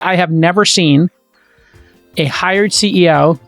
I have never seen a hired CEO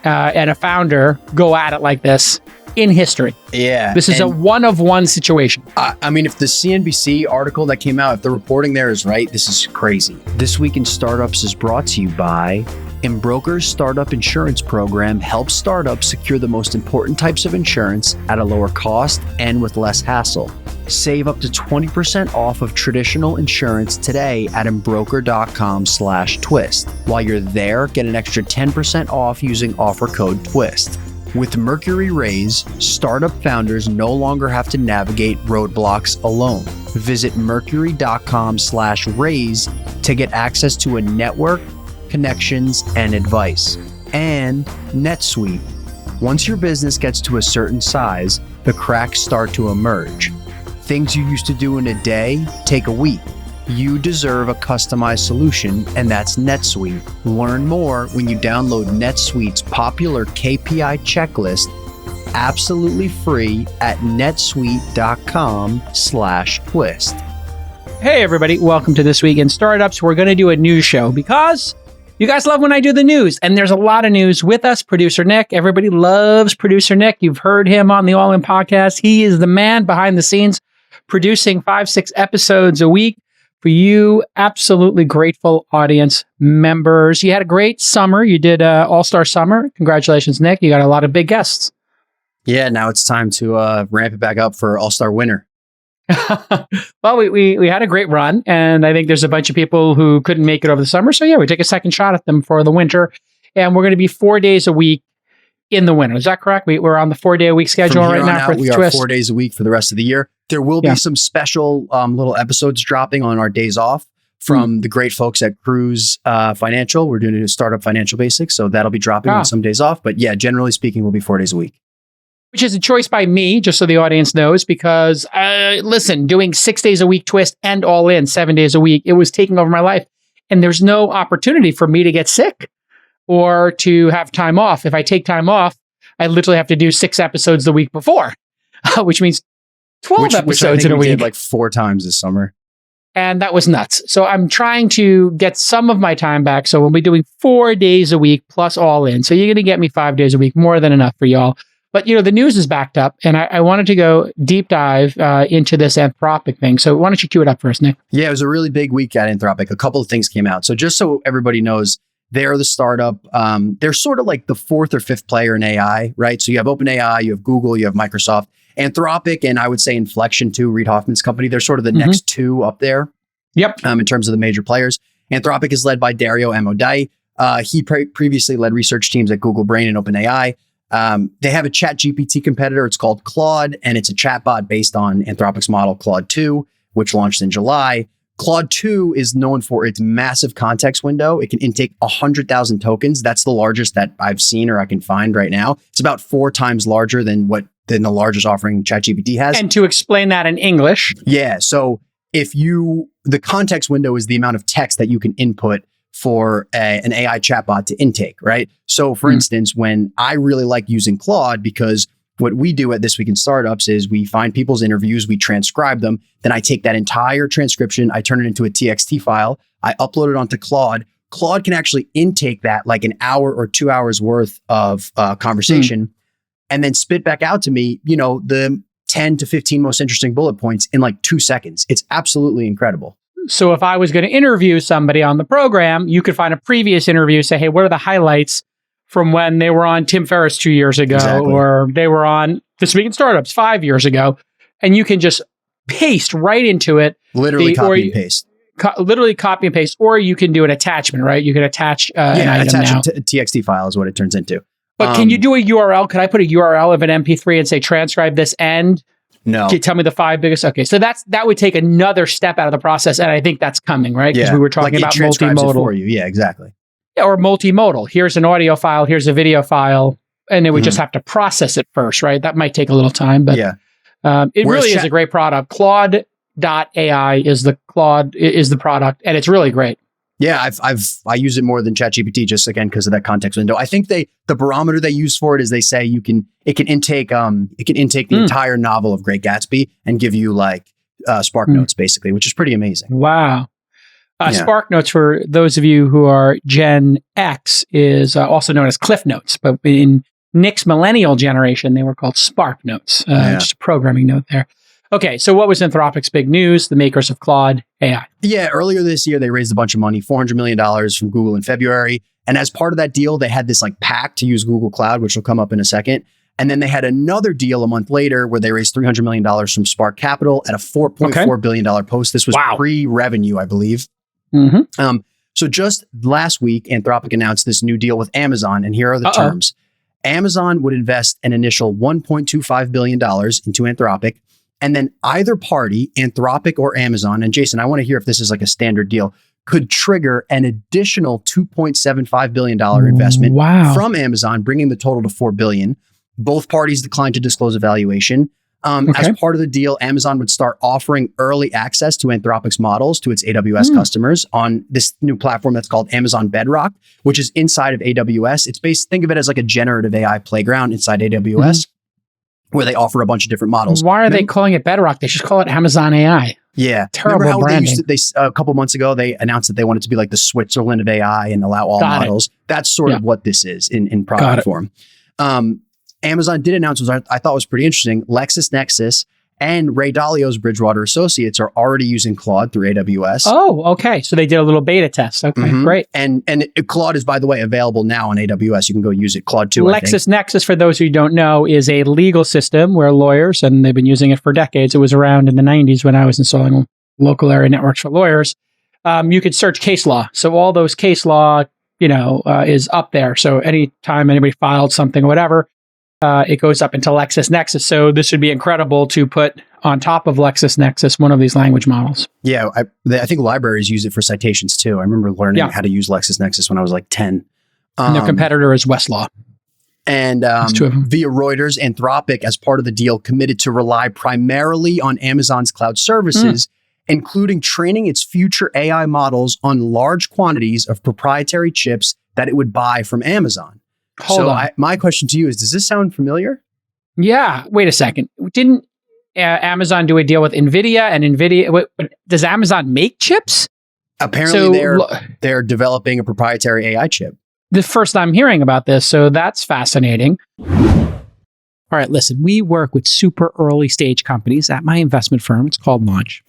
and a founder go at it like this in history. Yeah. This is a one-of-one situation. I mean, if the CNBC article that came out, if the reporting there is right, this is crazy. This Week in Startups is brought to you by Embroker's startup insurance program helps startups secure the most important types of insurance at a lower cost and with less hassle. Save up to 20% off of traditional insurance today at Embroker.com/twist. While you're there, get an extra 10% off using offer code TWIST. With Mercury Raise, startup founders no longer have to navigate roadblocks alone. Visit Mercury.com/raise to get access to a network, connections, and advice. And NetSuite. Once your business gets to a certain size, the cracks start to emerge. Things you used to do in a day take a week. You deserve a customized solution, and that's NetSuite. Learn more when you download NetSuite's popular KPI Checklist absolutely free at netsuite.com/twist. Hey, everybody. Welcome to This Week in Startups. We're going to do a news show because you guys love when I do the news, and there's a lot of news with us. Producer Nick. Everybody loves Producer Nick. You've heard him on the All In podcast. He is the man behind the scenes, producing 5-6 episodes a week for you absolutely grateful audience members. You had a great summer. You did All-Star Summer. Congratulations, Nick. You got a lot of big guests. Yeah, now it's time to ramp it back up for All-Star Winter. Well, we had a great run, and I think there's a bunch of people who couldn't make it over the summer. So yeah, we take a second shot at them for the winter, and we're going to be 4 days a week in the winter. Is that correct? We're on the 4-day-a-week schedule right now for we are 4 days a week for the rest of the year. There will be some special little episodes dropping on our days off from the great folks at Cruise Financial. We're doing a startup financial basics, so that'll be dropping on some days off. But yeah, generally speaking, we'll be 4 days a week. Which is a choice by me, just so the audience knows, because listen, doing 6 days a week Twist and All In 7 days a week, it was taking over my life. And there's no opportunity for me to get sick or to have time off. If I take time off, I literally have to do 6 episodes the week before, which means 12 episodes in a week. We did like 4 times this summer. And that was nuts. So I'm trying to get some of my time back. So we'll be doing 4 days a week plus All In. So you're going to get me 5 days a week, more than enough for y'all. But, you know, the news is backed up, and I wanted to go deep dive into this Anthropic thing. So why don't you cue it up for us, Nick? Yeah, it was a really big week at Anthropic. A couple of things came out. So just so everybody knows, they're the startup. They're sort of like the 4th or 5th player in AI, right? So you have OpenAI, you have Google, you have Microsoft. Anthropic, and I would say Inflection too, Reid Hoffman's company, they're sort of the next 2 up there. Yep. In terms of the major players. Anthropic is led by Dario Amodei. He previously led research teams at Google Brain and OpenAI. They have a ChatGPT competitor. It's called Claude, and it's a chatbot based on Anthropic's model Claude 2, which launched in July. Claude 2 is known for its massive context window. It can intake 100,000 tokens. That's the largest that I've seen or I can find right now. It's about 4 times larger than the largest offering ChatGPT has. And to explain that in English. Yeah. So the context window is the amount of text that you can input for an AI chatbot to intake, right? So for instance, when I really like using Claude, because what we do at This Week in Startups is we find people's interviews, we transcribe them, then I take that entire transcription, I turn it into a TXT file, I upload it onto Claude. Claude can actually intake that like an hour or 2 hours worth of conversation and then spit back out to me, you know, the 10 to 15 most interesting bullet points in like 2 seconds. It's absolutely incredible. So if I was going to interview somebody on the program, you could find a previous interview, say, hey, what are the highlights from when they were on Tim Ferriss 2 years ago, or they were on This Week in Startups 5 years ago, and you can just paste right into it. Literally copy and paste. Literally copy and paste, or you can do an attachment, right? You can attach an item now. A TXT file is what it turns into. But can you do a URL? Could I put a URL of an MP3 and say, transcribe this end? No. Can you tell me the 5 biggest? Okay, so that would take another step out of the process, and I think that's coming, right? Because we were talking about multimodal. It for you. Yeah, exactly. Yeah, or multimodal. Here's an audio file, here's a video file, and then we just have to process it first, right? That might take a little time, but it really is a great product. Claude.ai is the product, and it's really great. Yeah, I use it more than ChatGPT just again because of that context window. I think the barometer they use for it is they say it can intake the entire novel of Great Gatsby and give you like Spark Notes basically, which is pretty amazing. Wow. Spark Notes, for those of you who are Gen X, is also known as Cliff Notes. But in Nick's millennial generation, they were called Spark Notes. Just a programming note there. Okay, so what was Anthropic's big news? The makers of Claude AI. Yeah, earlier this year, they raised a bunch of money, $400 million from Google in February. And as part of that deal, they had this like pact to use Google Cloud, which will come up in a second. And then they had another deal a month later where they raised $300 million from Spark Capital at a $4.4 billion post. This was pre-revenue, I believe. So just last week, Anthropic announced this new deal with Amazon. And here are the terms. Amazon would invest an initial $1.25 billion into Anthropic. And then either party, Anthropic or Amazon, and Jason, I want to hear if this is like a standard deal, could trigger an additional $2.75 billion investment from Amazon, bringing the total to $4 billion. Both parties declined to disclose a valuation. As part of the deal, Amazon would start offering early access to Anthropic's models to its AWS customers on this new platform that's called Amazon Bedrock, which is inside of AWS. It's based, think of it as like a generative AI playground inside AWS. Where they offer a bunch of different models. Why are they calling it Bedrock? They should call it Amazon AI. Yeah. Terrible branding. A couple months ago, they announced that they wanted to be like the Switzerland of AI and allow all models. That's sort of what this is in product form. Amazon did announce, which I thought was pretty interesting, LexisNexis and Ray Dalio's Bridgewater Associates are already using Claude through AWS. Oh, okay. So they did a little beta test. Okay, great. And Claude is, by the way, available now on AWS. You can go use it. Claude 2, LexisNexis, for those who don't know, is a legal system where lawyers, and they've been using it for decades. It was around in the 90s when I was installing local area networks for lawyers. You could search case law. So all those case law, is up there. So anytime anybody filed something or whatever, it goes up into LexisNexis. So this would be incredible to put on top of LexisNexis one of these language models. Yeah, I think libraries use it for citations too. I remember learning how to use LexisNexis when I was like 10. And their competitor is Westlaw. And via Reuters, Anthropic, as part of the deal, committed to rely primarily on Amazon's cloud services, including training its future AI models on large quantities of proprietary chips that it would buy from Amazon. Hold on. My question to you is, does this sound familiar? Yeah. Wait a second. Didn't Amazon do a deal with NVIDIA? And NVIDIA, does Amazon make chips? Apparently they're developing a proprietary AI chip. The first I'm hearing about this, so that's fascinating. All right, listen, we work with super early stage companies at my investment firm. It's called Launch.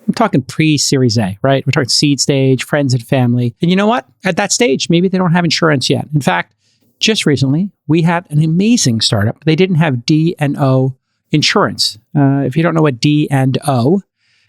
I'm talking pre-Series A, right? We're talking seed stage, friends and family. And you know what? At that stage, maybe they don't have insurance yet. In fact, just recently, we had an amazing startup. They didn't have D&O insurance. If you don't know what D&O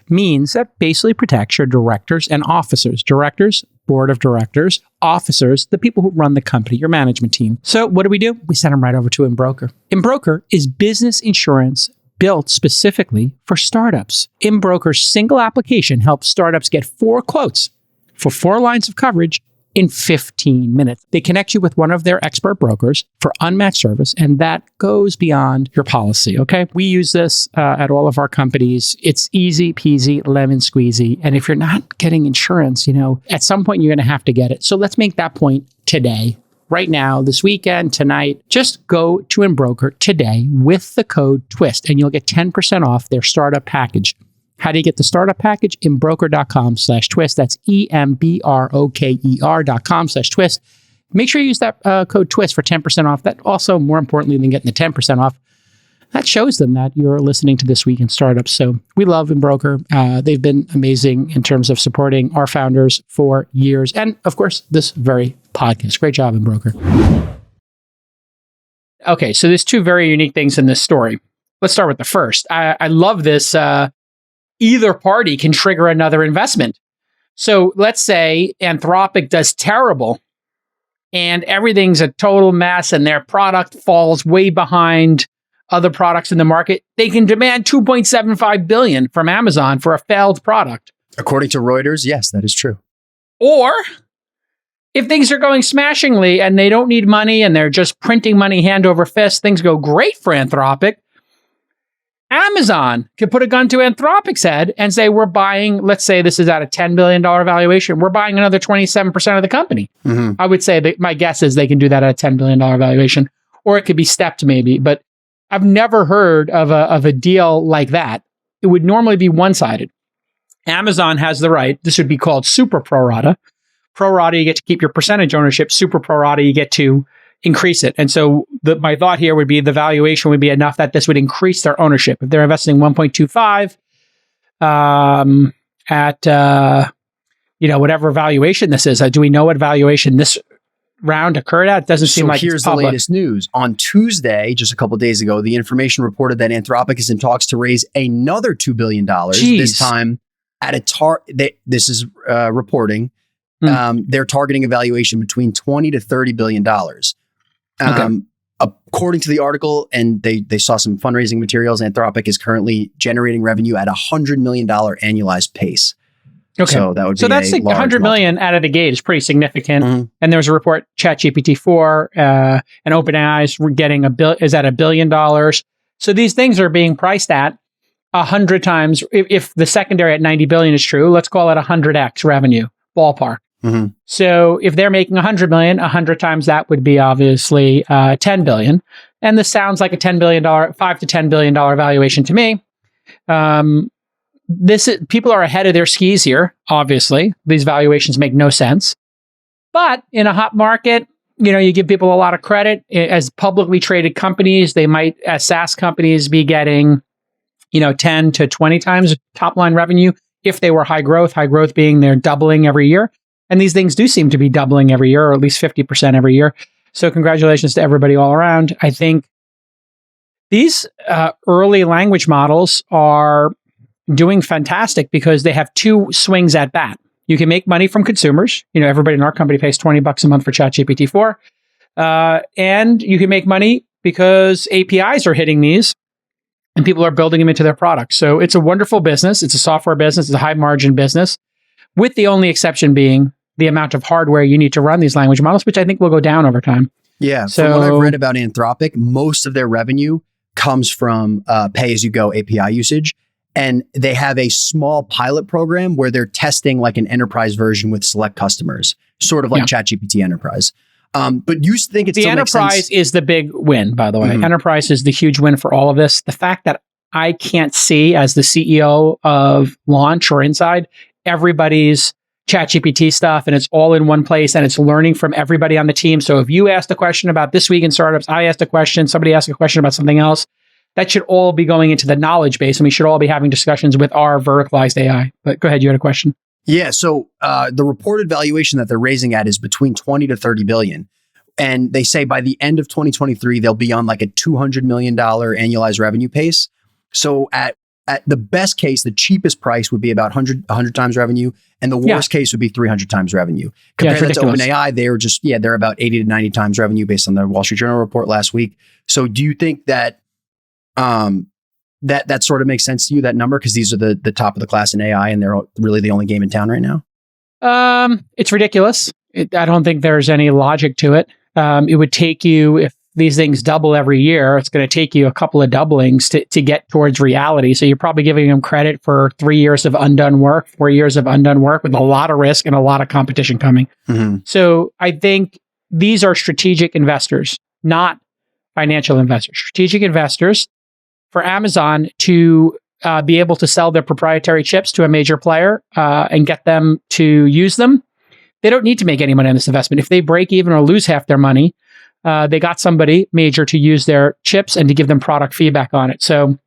means, that basically protects your directors and officers. Directors, board of directors, officers, the people who run the company, your management team. So what do? We send them right over to Embroker. Embroker is business insurance built specifically for startups. Embroker's single application helps startups get 4 quotes for 4 lines of coverage in 15 minutes. They connect you with one of their expert brokers for unmatched service, and that goes beyond your policy, okay? We use this at all of our companies. It's easy peasy, lemon squeezy. And if you're not getting insurance, at some point you're going to have to get it. So let's make that point today. Right now, this weekend, tonight, just go to Embroker today with the code TWIST, and you'll get 10% off their startup package. How do you get the startup package? Embroker.com/twist. That's EMBROKER.com/twist. Make sure you use that code TWIST for 10% off. That also, more importantly than getting the 10% off, that shows them that you're listening to This Week in Startups. So we love Embroker. They've been amazing in terms of supporting our founders for years. And of course, this very podcast. Great job, Embroker. Okay, so there's 2 very unique things in this story. Let's start with the first. I love this. Either party can trigger another investment. So let's say Anthropic does terrible and everything's a total mess and their product falls way behind other products in the market. They can demand $2.75 billion from Amazon for a failed product. According to Reuters, yes, that is true. Or if things are going smashingly and they don't need money and they're just printing money hand over fist, things go great for Anthropic. Amazon could put a gun to Anthropic's head and say, we're buying, let's say this is at a $10 billion valuation, we're buying another 27% of the company. I would say that my guess is they can do that at a $10 billion valuation, or it could be stepped maybe, but I've never heard of a deal like that. It would normally be one-sided. Amazon has the right. This would be called super pro rata. Pro rata, you get to keep your percentage ownership. Super pro rata, you get to increase it. And so my thought here would be the valuation would be enough that this would increase their ownership. If they're investing 1.25 at whatever valuation this is, do we know what valuation this round occurred at? It doesn't seem like here's it's the public. latest news. On Tuesday, just a couple of days ago, the information reported that Anthropic is in talks to raise another $2 billion. Jeez. This time at a this is reporting. They're targeting a valuation between $20 to $30 billion. According to the article, and they saw some fundraising materials, Anthropic is currently generating revenue at $100 million annualized pace. Okay. So that would be that's like $100 million out of the gate is pretty significant. Mm-hmm. And there was a report, ChatGPT-4 and OpenAI is getting is at $1 billion. So these things are being priced at 100 times. If the secondary at 90 billion is true, let's call it 100x revenue, ballpark. Mm-hmm. So if they're making 100 million, 100 times that would be obviously 10 billion. And this sounds like a $5 to $10 billion valuation to me. People are ahead of their skis here. Obviously, these valuations make no sense. But in a hot market, you give people a lot of credit. As publicly traded companies, they might, as SaaS companies, be getting, 10 to 20 times top line revenue if they were high growth. High growth being they're doubling every year, and these things do seem to be doubling every year, or at least 50% every year. So congratulations to everybody all around. I think these early language models are doing fantastic because they have two swings at bat. You can make money from consumers. Everybody in our company pays $20 a month for ChatGPT-4. And you can make money because APIs are hitting these and people are building them into their products. So it's a wonderful business. It's a software business. It's a high margin business, with the only exception being the amount of hardware you need to run these language models, which I think will go down over time. Yeah. So from what I've read about Anthropic, most of their revenue comes from pay-as-you-go API usage. And they have a small pilot program where they're testing like an enterprise version with select customers, sort of like ChatGPT Enterprise. But you think it's the enterprise is the big win, by the way. Mm-hmm. Enterprise is the huge win for all of this. The fact that I can't see as the CEO of Launch or Inside everybody's ChatGPT stuff, and it's all in one place, and it's learning from everybody on the team. So if you asked a question about This Week in Startups, I asked a question, somebody asked a question about something else, that should all be going into the knowledge base, and we should all be having discussions with our verticalized AI. But go ahead, you had a question. Yeah, so the reported valuation that they're raising at is between 20 to 30 billion. And they say by the end of 2023, they'll be on like a $200 million annualized revenue pace. So at the best case, the cheapest price would be about 100 times revenue, and the worst case would be 300 times revenue. Compared that to OpenAI, they're about 80 to 90 times revenue based on the Wall Street Journal report last week. So do you think that that sort of makes sense to you, that number? Because these are the top of the class in AI, and they're really the only game in town right now. It's ridiculous. I don't think there's any logic to it. It would take you, if these things double every year, it's going to take you a couple of doublings to get towards reality. So you're probably giving them credit for 3 years of undone work, 4 years of undone work with a lot of risk and a lot of competition coming. Mm-hmm. So I think these are strategic investors, not financial investors. Strategic investors for Amazon to be able to sell their proprietary chips to a major player and get them to use them. They don't need to make any money on this investment. If they break even or lose half their money, they got somebody major to use their chips and to give them product feedback on it. So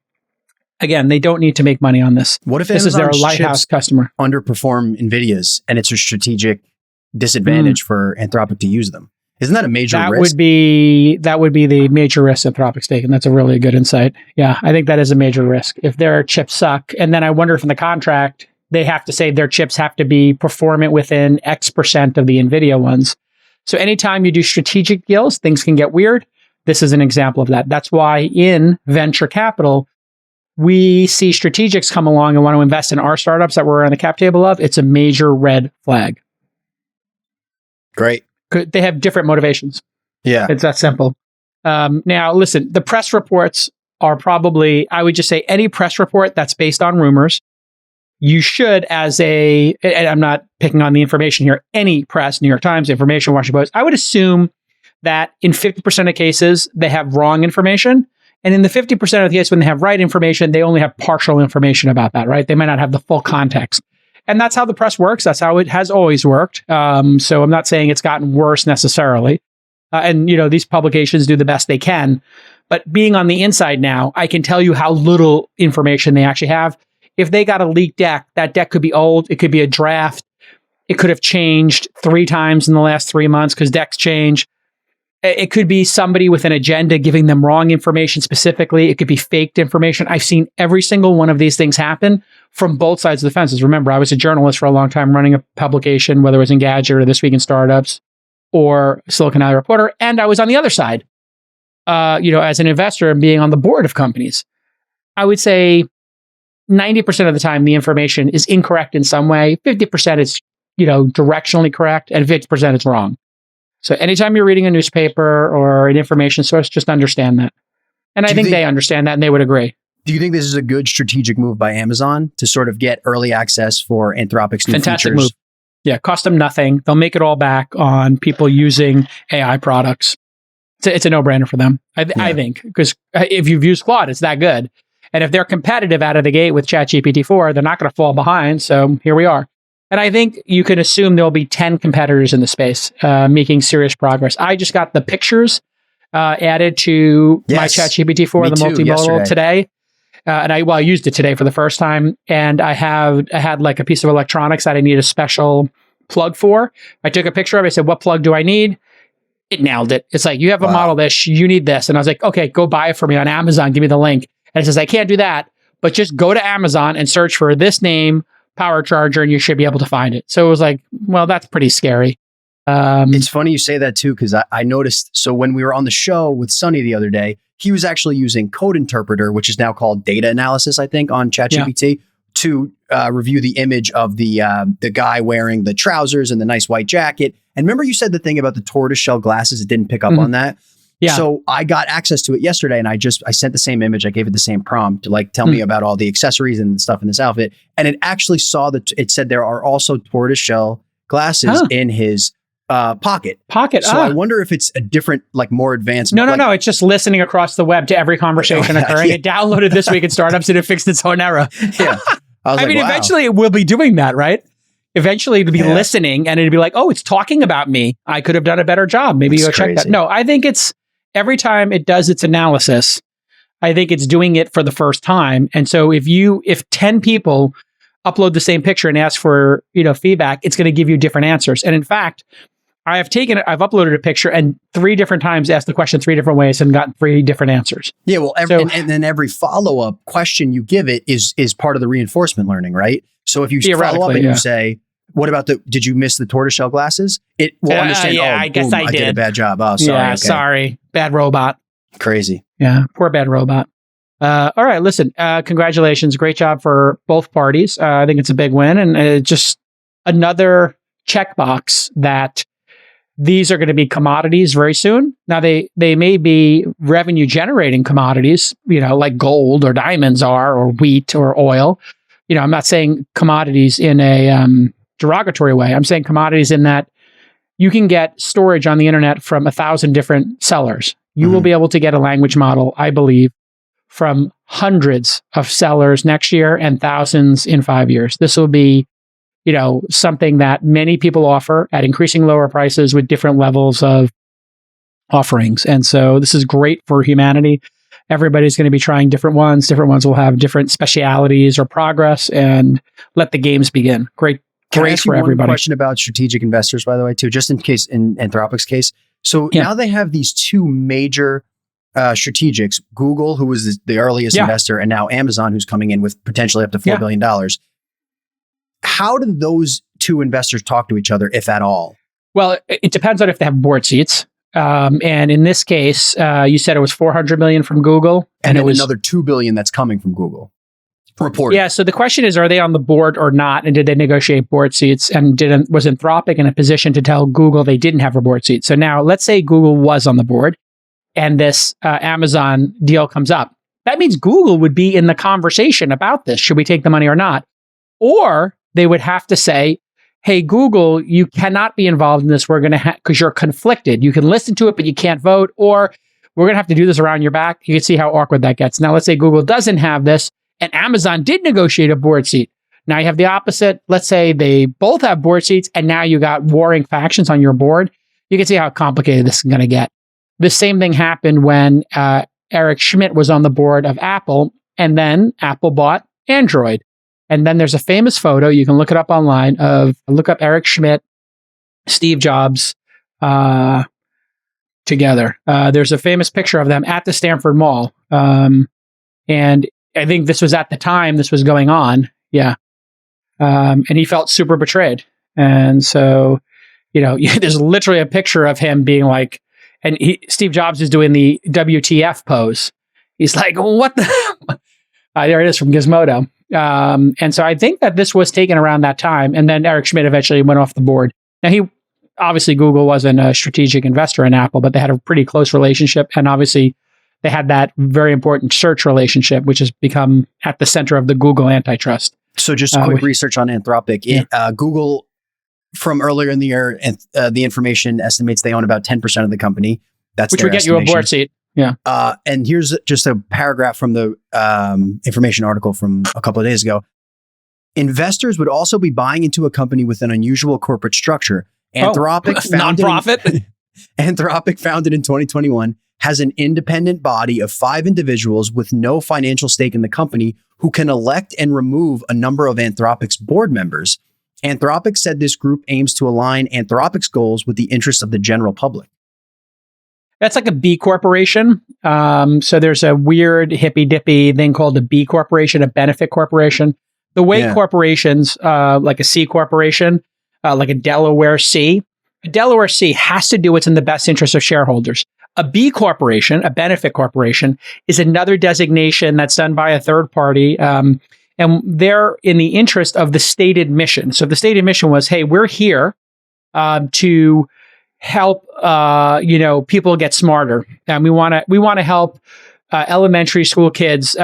again, they don't need to make money on this. What if this is their lighthouse customer? Underperform NVIDIA's, and it's a strategic disadvantage for Anthropic to use them? Isn't that a major risk? That would be the major risk Anthropic's taken. That's a really good insight. Yeah, I think that is a major risk. If their chips suck, and then I wonder if in the contract, they have to say their chips have to be performant within X% of the NVIDIA ones. So anytime you do strategic deals, things can get weird. This is an example of that. That's why in venture capital, we see strategics come along and want to invest in our startups that we're on the cap table of. It's a major red flag. Great. They have different motivations. Yeah. It's that simple. Now, listen, the press reports are probably, I would just say any press report that's based on rumors, you should, and I'm not picking on the information here, any press, New York Times, Information, Washington Post, I would assume that in 50% of cases, they have wrong information. And in the 50% of the cases when they have right information, they only have partial information about that, right? They might not have the full context. And that's how the press works. That's how it has always worked. So I'm not saying it's gotten worse necessarily. And, these publications do the best they can. But being on the inside now, I can tell you how little information they actually have. If they got a leaked deck, that deck could be old. It could be a draft. It could have changed 3 times in the last 3 months because decks change. It could be somebody with an agenda giving them wrong information specifically. It could be faked information. I've seen every single one of these things happen from both sides of the fences. Remember, I was a journalist for a long time running a publication, whether it was Engadget or This Week in Startups or Silicon Valley Reporter. And I was on the other side, as an investor and being on the board of companies. I would say 90% of the time, the information is incorrect in some way. 50% is, directionally correct, and 50% is wrong. So anytime you're reading a newspaper or an information source, just understand that. And I think they understand that and they would agree. Do you think this is a good strategic move by Amazon to sort of get early access for Anthropic's new Fantastic features? Move. Yeah, cost them nothing. They'll make it all back on people using AI products. It's a no-brainer for them, I think, because if you've used Claude, it's that good. And if they're competitive out of the gate with ChatGPT-4, they're not going to fall behind. So here we are. And I think you can assume there'll be 10 competitors in the space making serious progress. I just got the pictures added to my ChatGPT-4, the multimodal today. And I used it today for the first time. And I had like a piece of electronics that I need a special plug for. I took a picture of it. I said, what plug do I need? It nailed it. It's like, you have a model this, you need this. And I was like, okay, go buy it for me on Amazon. Give me the link. And it says, I can't do that, but just go to Amazon and search for this name, power charger, and you should be able to find it. So it was like, well, that's pretty scary. It's funny you say that too, because I noticed, so when we were on the show with Sonny the other day, he was actually using Code Interpreter, which is now called data analysis, I think, on ChatGPT, to review the image of the guy wearing the trousers and the nice white jacket. And remember you said the thing about the tortoiseshell glasses, it didn't pick up on that? Yeah. So I got access to it yesterday and I sent the same image. I gave it the same prompt to like tell me about all the accessories and stuff in this outfit. And it actually saw that it said there are also tortoiseshell glasses in his pocket. So I wonder if it's a different, like more advanced. No. It's just listening across the web to every conversation occurring. It downloaded This Week in Startups and it fixed its own error. Yeah. I mean, eventually it will be doing that, right? Eventually it'll be listening and it'll be like, oh, it's talking about me. I could have done a better job. Maybe you go check that. No, I think it's every time it does its analysis, I think it's doing it for the first time. And so if 10 people upload the same picture and ask for, feedback, it's going to give you different answers. And in fact, I've uploaded a picture and 3 different times asked the question 3 different ways and gotten 3 different answers. Yeah, well, and then every follow-up question you give it is part of the reinforcement learning, right? So if you follow up and you say, what about did you miss the tortoiseshell glasses? It will understand, I guess I did a bad job. Oh, sorry. Yeah, sorry. Bad robot. Crazy. Yeah, poor bad robot. All right, listen, congratulations. Great job for both parties. I think it's a big win and just another checkbox that these are going to be commodities very soon. Now, they may be revenue generating commodities, like gold or diamonds are, or wheat or oil. I'm not saying commodities in a derogatory way. I'm saying commodities in that you can get storage on the internet from 1,000 different sellers. You will be able to get a language model, I believe, from hundreds of sellers next year and thousands in 5 years. This will be something that many people offer at increasing lower prices with different levels of offerings. And so this is great for humanity. Everybody's going to be trying different ones. Different ones will have different specialities or progress, and let the games begin. Great Can I ask for you everybody. One question about strategic investors, by the way, too, just in case in Anthropic's case. So now they have these 2 major strategics, Google, who was the earliest investor, and now Amazon, who's coming in with potentially up to $4 billion. How do those 2 investors talk to each other, if at all? Well, it depends on if they have board seats. And in this case, you said it was $400 million from Google. And it was another $2 billion that's coming from Google. Reported. Yeah. So the question is, are they on the board or not? And did they negotiate board seats? And was Anthropic in a position to tell Google they didn't have a board seat? So now let's say Google was on the board and this Amazon deal comes up. That means Google would be in the conversation about this. Should we take the money or not? Or they would have to say, hey, Google, you cannot be involved in this. We're going to because you're conflicted. You can listen to it, but you can't vote. Or we're going to have to do this around your back. You can see how awkward that gets. Now, let's say Google doesn't have this and Amazon did negotiate a board seat. Now you have the opposite. Let's say they both have board seats and now you got warring factions on your board. You can see how complicated this is going to get. The same thing happened when Eric Schmidt was on the board of Apple, and then Apple bought Android. And then there's a famous photo, you can look it up online, look up Eric Schmidt, Steve Jobs together. There's a famous picture of them at the Stanford Mall. And I think this was at the time this was going on. Yeah. And he felt super betrayed. And so, there's literally a picture of him being like, and Steve Jobs is doing the WTF pose. He's like, what the? There it is from Gizmodo. And so I think that this was taken around that time. And then Eric Schmidt eventually went off the board. Now, obviously, Google wasn't a strategic investor in Apple, but they had a pretty close relationship. And obviously, they had that very important search relationship, which has become at the center of the Google antitrust. So just a quick research on Anthropic. Yeah. Google, from earlier in the year, the information estimates they own about 10% of the company. Which would get you a board seat. Yeah. And here's just a paragraph from the information article from a couple of days ago. Investors would also be buying into a company with an unusual corporate structure. Anthropic, Anthropic, founded in 2021, has an independent body of 5 individuals with no financial stake in the company who can elect and remove a number of Anthropic's board members. Anthropic said this group aims to align Anthropic's goals with the interests of the general public. That's like a B corporation. So there's a weird hippy-dippy thing called a B corporation, a benefit corporation. The way corporations, like a C corporation, like a Delaware C has to do what's in the best interest of shareholders. A B corporation, a benefit corporation, is another designation that's done by a third party. And they're in the interest of the stated mission. So the stated mission was, hey, we're here to help people get smarter, and we want to help elementary school kids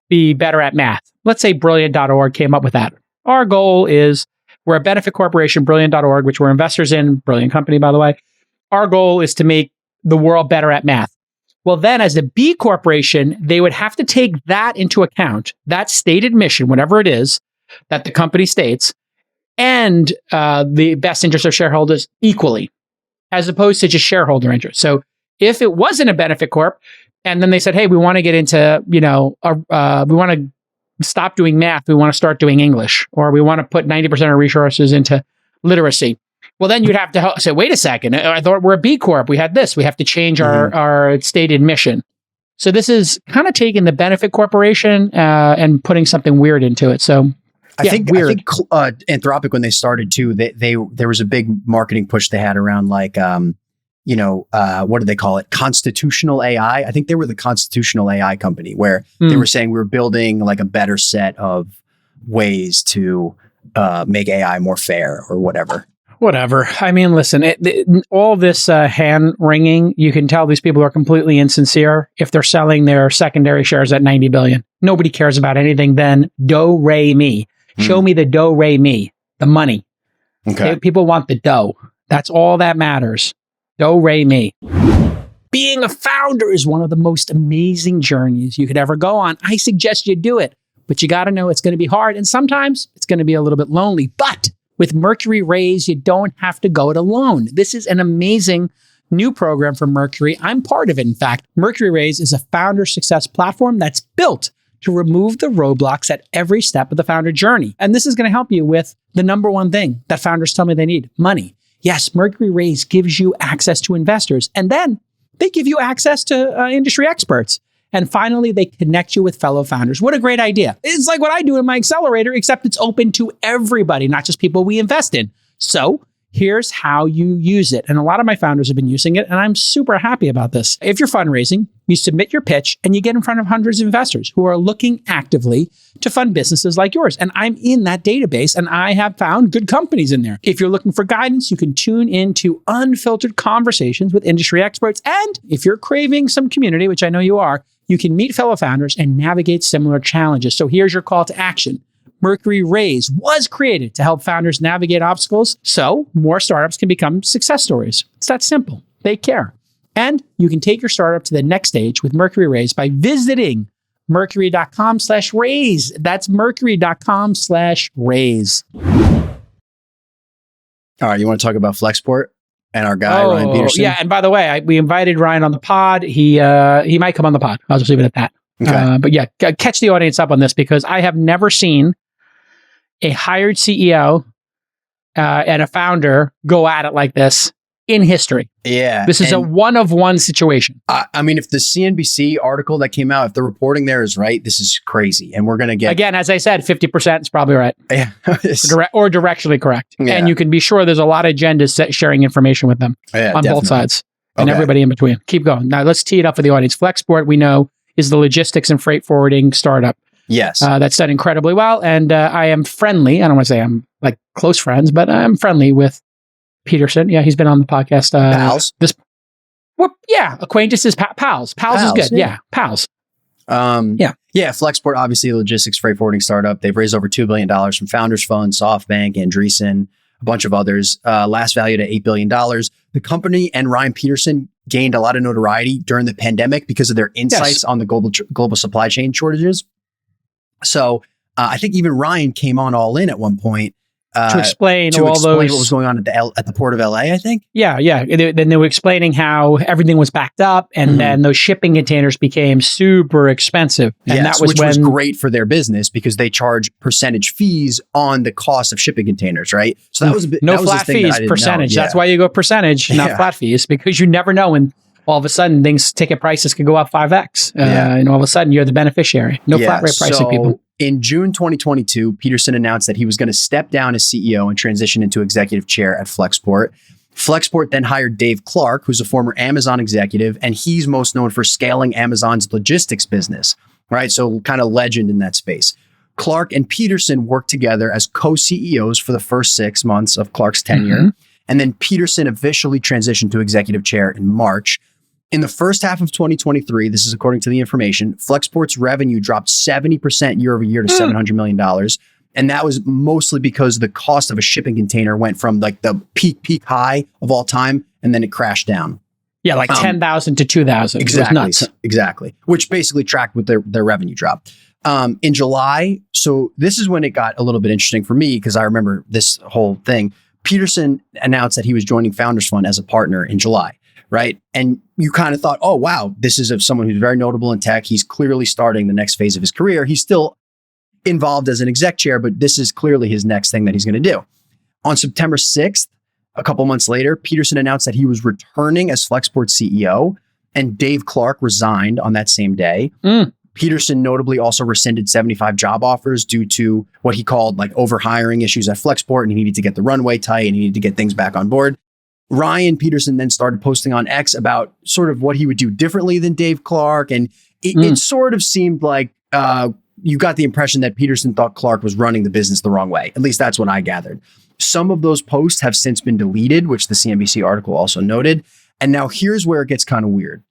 be better at math. Let's say Brilliant.org came up with that. Our goal is, we're a benefit corporation, Brilliant.org, which we're investors in, brilliant company, by the way. Our goal is to make the world better at math. Well, then as a B corporation, they would have to take that into account, that stated mission, whatever it is that the company states, and the best interest of shareholders equally, as opposed to just shareholder interest. So if it wasn't a benefit corp, and then they said, hey, we want to get into, we want to stop doing math, we want to start doing English, or we want to put 90% of resources into literacy. Well, then you'd have to say, wait a second, I thought we're a B Corp. We had this. We have to change our stated mission. So this is kind of taking the benefit corporation and putting something weird into it. So I think Anthropic, when they started too, there was a big marketing push they had around like, what do they call it? Constitutional AI. I think they were the constitutional AI company, where they were saying we were building like a better set of ways to make AI more fair or whatever. Whatever. I mean, listen, all this hand wringing, you can tell these people are completely insincere if they're selling their secondary shares at 90 billion. Nobody cares about anything then. Do, re, mi. Show me the do, re, mi, the money. Okay. People want the dough. That's all that matters. Do, re, mi. Being a founder is one of the most amazing journeys you could ever go on. I suggest you do it, but you got to know it's going to be hard, and sometimes it's going to be a little bit lonely. But with Mercury Raise, you don't have to go it alone. This is an amazing new program from Mercury. I'm part of it, in fact. Mercury Raise is a founder success platform that's built to remove the roadblocks at every step of the founder journey. And this is going to help you with the number one thing that founders tell me they need: money. Yes, Mercury Raise gives you access to investors, and then they give you access to industry experts. And finally, they connect you with fellow founders. What a great idea. It's like what I do in my accelerator, except it's open to everybody, not just people we invest in. So here's how you use it. And a lot of my founders have been using it, and I'm super happy about this. If you're fundraising, you submit your pitch and you get in front of hundreds of investors who are looking actively to fund businesses like yours. And I'm in that database, and I have found good companies in there. If you're looking for guidance, you can tune into unfiltered conversations with industry experts. And if you're craving some community, which I know you are, you can meet fellow founders and navigate similar challenges. So here's your call to action. Mercury Raise was created to help founders navigate obstacles so more startups can become success stories. It's that simple. They care. And you can take your startup to the next stage with Mercury Raise by visiting mercury.com/raise. That's mercury.com/raise. All right, you want to talk about Flexport and our guy, Ryan Peterson? Yeah, and by the way, we invited Ryan on the pod. He might come on the pod. I'll just leave it at that. Okay. But yeah, catch the audience up on this because I have never seen a hired CEO and a founder go at it like this in history. Yeah. This is a one-of-one situation. I mean, if the CNBC article that came out, if the reporting there is right, this is crazy. And we're going to get... Again, as I said, 50% is probably right. Yeah. Or directionally correct. Yeah. And you can be sure there's a lot of agendas sharing information with them on both sides and everybody in between. Keep going. Now, let's tee it up for the audience. Flexport, we know, is the logistics and freight forwarding startup. Yes. That's done incredibly well. And I am friendly. I don't want to say I'm like close friends, but I'm friendly with Peterson. Yeah, he's been on the podcast. Pals? Acquaintances, pals. Pals is good. Yeah, pals. Yeah, Flexport, obviously a logistics freight forwarding startup. They've raised over $2 billion from Founders Fund, SoftBank, Andreessen, a bunch of others. Last valued at $8 billion. The company and Ryan Peterson gained a lot of notoriety during the pandemic because of their insights on the global supply chain shortages. So I think even Ryan came on All In at one point to explain what those was going on at the port of LA, I think. Yeah. Then they were explaining how everything was backed up, and then those shipping containers became super expensive. And that was was great for their business because they charge percentage fees on the cost of shipping containers, right? So that was a bit, no flat fees, percentage. That's why you go percentage, not flat fees, because you never know when all of a sudden ticket prices could go up 5x, and all of a sudden you're the beneficiary. No flat rate pricing, people. In June 2022, Peterson announced that he was going to step down as CEO and transition into executive chair at Flexport. Flexport then hired Dave Clark, who's a former Amazon executive, and he's most known for scaling Amazon's logistics business, right? So kind of legend in that space. Clark and Peterson worked together as co-CEOs for the first 6 months of Clark's tenure. And then Peterson officially transitioned to executive chair in March. In the first half of 2023, this is according to the information, Flexport's revenue dropped 70% year over year to $700 million. And that was mostly because the cost of a shipping container went from like the peak high of all time, and then it crashed down. Yeah, like 10,000 to 2,000. Exactly. It was nuts. Exactly. Which basically tracked with their revenue drop. In July, so this is when it got a little bit interesting for me because I remember this whole thing. Peterson announced that he was joining Founders Fund as a partner in July. Right. And you kind of thought, oh, wow, this is someone who's very notable in tech. He's clearly starting the next phase of his career. He's still involved as an exec chair, but this is clearly his next thing that he's going to do. On September 6th, a couple months later, Peterson announced that he was returning as Flexport CEO, and Dave Clark resigned on that same day. Peterson notably also rescinded 75 job offers due to what he called like overhiring issues at Flexport, and he needed to get the runway tight and he needed to get things back on board. Ryan Peterson then started posting on X about sort of what he would do differently than Dave Clark. And it sort of seemed like you got the impression that Peterson thought Clark was running the business the wrong way. At least that's what I gathered. Some of those posts have since been deleted, which the CNBC article also noted. And now here's where it gets kind of weird.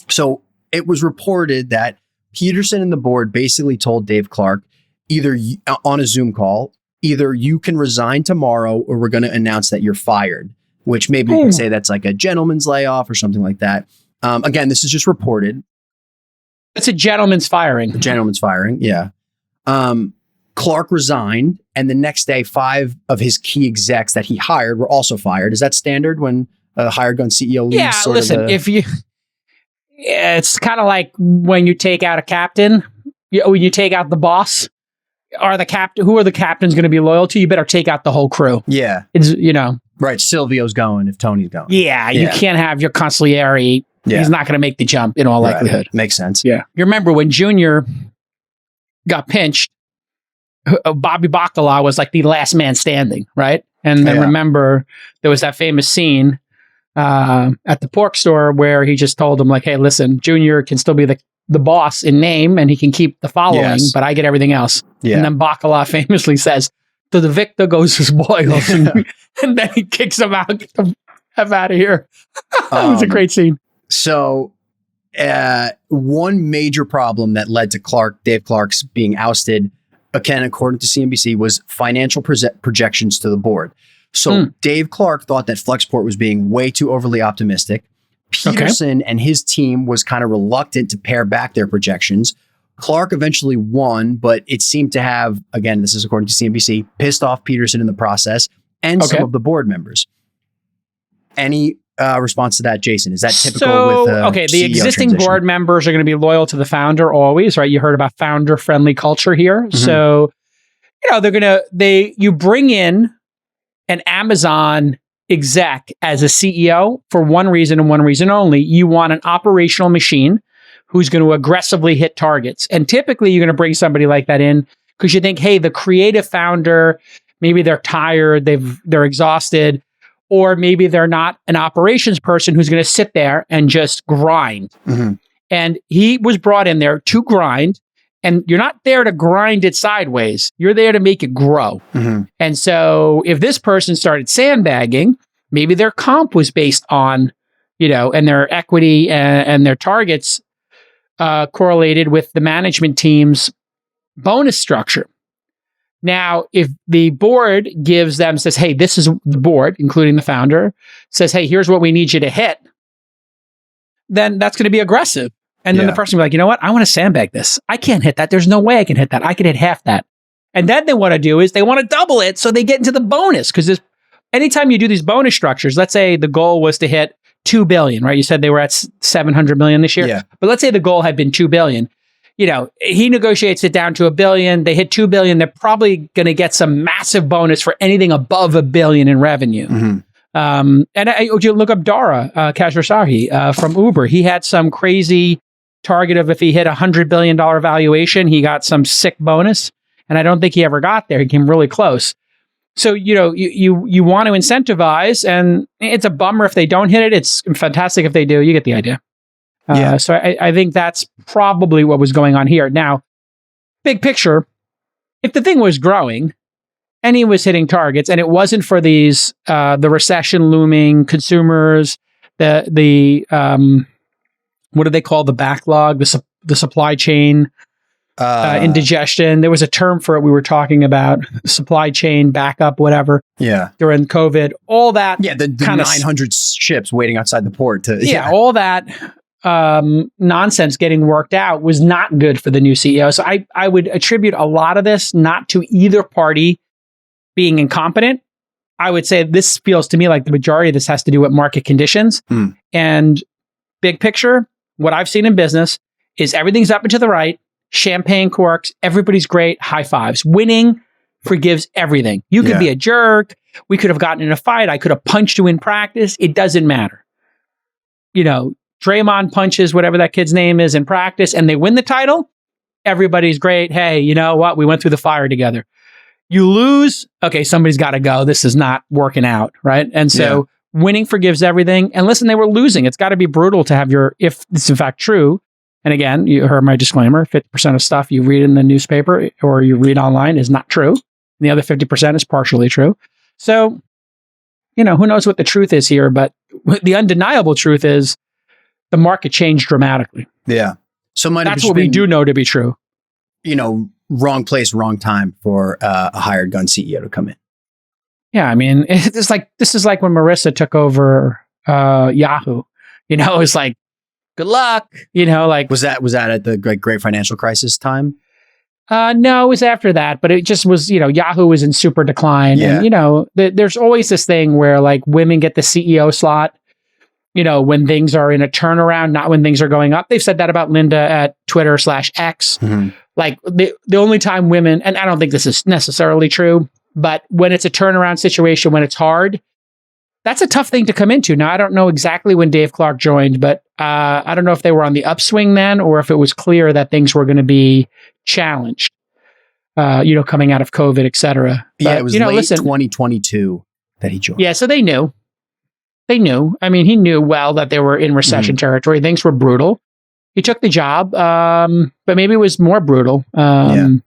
So it was reported that Peterson and the board basically told Dave Clark, either on a Zoom call, either you can resign tomorrow or we're going to announce that you're fired. Which maybe you can say that's like a gentleman's layoff or something like that. Again, this is just reported. It's a gentleman's firing. A gentleman's firing, yeah. Clark resigned, and the next day, 5 of his key execs that he hired were also fired. Is that standard when a hired gun CEO leaves? Yeah, listen, it's kind of like when you take out a captain, when you take out the boss. Who are the captains going to be loyal to? You better take out the whole crew. Yeah. It's, Right. Silvio's going if Tony's going. Yeah. You can't have your consigliere. Yeah. He's not going to make the jump in all likelihood. Makes sense. Yeah. You remember when Junior got pinched, Bobby Bacala was like the last man standing, right? And then remember there was that famous scene at the pork store where he just told him like, hey, listen, Junior can still be the boss in name and he can keep the following, but I get everything else. Yeah. And then Bacala famously says, to the victor goes his boils. And then he kicks him out. Get the F out of here. That was a great scene. So one major problem that led to Dave Clark's being ousted, again, according to CNBC, was financial projections to the board. So Dave Clark thought that Flexport was being way too overly optimistic. Peterson and his team was kind of reluctant to pare back their projections. Clark eventually won, but it seemed to have, again, this is according to CNBC, pissed off Peterson in the process and some of the board members. Any response to that, Jason? Is that typical with the CEO existing transition? board members are going to be loyal to the founder always, right? You heard about founder-friendly culture here. Mm-hmm. So, you bring in an Amazon exec as a CEO for one reason and one reason only. You want an operational machine who's going to aggressively hit targets. And typically you're going to bring somebody like that in because you think, hey, the creative founder, maybe they're tired, they're exhausted, or maybe they're not an operations person who's going to sit there and just grind. Mm-hmm. And he was brought in there to grind. And you're not there to grind it sideways. You're there to make it grow. Mm-hmm. And so if this person started sandbagging, maybe their comp was based on, and their equity and their targets correlated with the management team's bonus structure. Now, if the board says, hey, this is the board, including the founder, says, hey, here's what we need you to hit, then that's going to be aggressive. And then the person will be like, you know what? I want to sandbag this. I can't hit that. There's no way I can hit that. I can hit half that. And then they want to do is they want to double it so they get into the bonus. Because anytime you do these bonus structures, let's say the goal was to hit 2 billion, right? You said they were at 700 million this year. Yeah. But let's say the goal had been 2 billion. He negotiates it down to 1 billion. They hit 2 billion. They're probably going to get some massive bonus for anything above 1 billion in revenue. Mm-hmm. You look up Dara Khosrowshahi from Uber. He had some crazy target of if he hit $100 billion valuation, he got some sick bonus. And I don't think he ever got there. He came really close. So, you want to incentivize, and it's a bummer if they don't hit it. It's fantastic if they do. You get the idea. So I think that's probably what was going on here. Now, big picture, if the thing was growing and he was hitting targets and it wasn't for these, the recession looming consumers, the what do they call the backlog, the supply chain indigestion. There was a term for it we were talking about, supply chain backup, whatever. Yeah. During COVID, all that. Yeah, the 900 ships waiting outside the port. All that nonsense getting worked out was not good for the new CEO. So I would attribute a lot of this not to either party being incompetent. I would say this feels to me like the majority of this has to do with market conditions. And big picture, what I've seen in business is everything's up and to the right, champagne corks, everybody's great, high fives. Winning forgives everything. You could be a jerk. We could have gotten in a fight. I could have punched you in practice. It doesn't matter. Draymond punches whatever that kid's name is in practice and they win the title. Everybody's great. Hey, you know what? We went through the fire together. You lose. Okay, somebody's got to go. This is not working out, right? And so winning forgives everything. And listen, they were losing. It's got to be brutal to have if it's in fact true. And again, you heard my disclaimer, 50% of stuff you read in the newspaper or you read online is not true. And the other 50% is partially true. So, who knows what the truth is here, but the undeniable truth is the market changed dramatically. Yeah. So that's what we do know to be true. Wrong place, wrong time for a hired gun CEO to come in. Yeah, I mean, this is like when Marissa took over Yahoo. It's like, good luck. Was that at the great financial crisis time? No, it was after that, but it just was, Yahoo was in super decline. Yeah. And, there's always this thing where like women get the CEO slot, when things are in a turnaround, not when things are going up. They've said that about Linda at Twitter/X. Mm-hmm. Like the only time women, and I don't think this is necessarily true, but when it's a turnaround situation, when it's hard, that's a tough thing to come into. Now, I don't know exactly when Dave Clark joined, but I don't know if they were on the upswing then or if it was clear that things were going to be challenged, coming out of COVID, et cetera. Yeah, it was late 2022 that he joined. Yeah, so they knew. I mean, he knew well that they were in recession territory. Things were brutal. He took the job, but maybe it was more brutal. But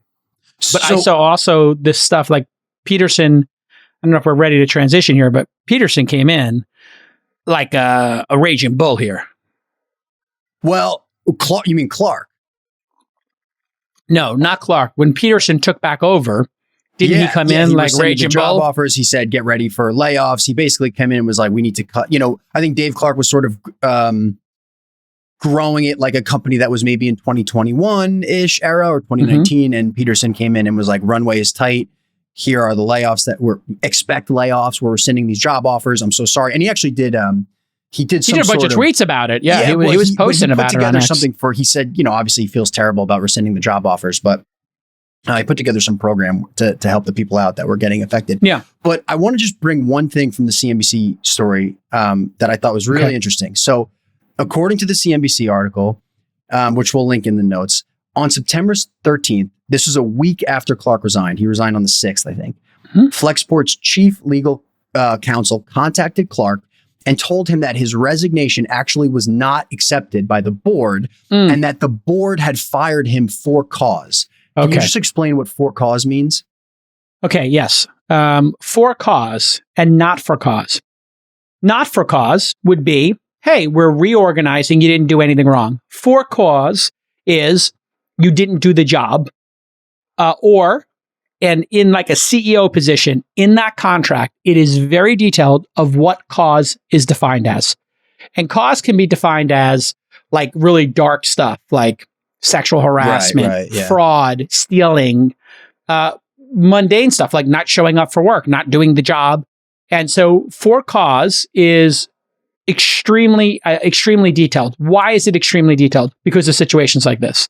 I saw also this stuff like Peterson. I don't know if we're ready to transition here, but Peterson came in like a raging bull here. Well, you mean Clark? No, not Clark. When Peterson took back over, didn't he come in like raging bull? Job offers. He said, "Get ready for layoffs." He basically came in and was like, "We need to cut." I think Dave Clark was sort of growing it like a company that was maybe in 2021-ish era or 2019. And Peterson came in and was like, runway is tight. Here are the layoffs that expect layoffs. We're rescinding these job offers. I'm so sorry. And he actually did, he did a bunch of tweets about it. Yeah, he was posting about it on X. Something he said, obviously he feels terrible about rescinding the job offers, but I put together some program to help the people out that were getting affected. Yeah. But I want to just bring one thing from the CNBC story that I thought was really interesting. So according to the CNBC article, which we'll link in the notes, on September 13th, this was a week after Clark resigned. He resigned on the 6th, I think. Flexport's chief legal counsel contacted Clark and told him that his resignation actually was not accepted by the board and that the board had fired him for cause. Can you just explain what for cause means? Okay, yes. For cause and not for cause. Not for cause would be, hey, we're reorganizing. You didn't do anything wrong. For cause is you didn't do the job. And in like a CEO position, in that contract, it is very detailed of what cause is defined as. And cause can be defined as like really dark stuff, like sexual harassment, fraud, stealing, mundane stuff like not showing up for work, not doing the job. And so for cause is extremely detailed. Why is it extremely detailed? Because of situations like this.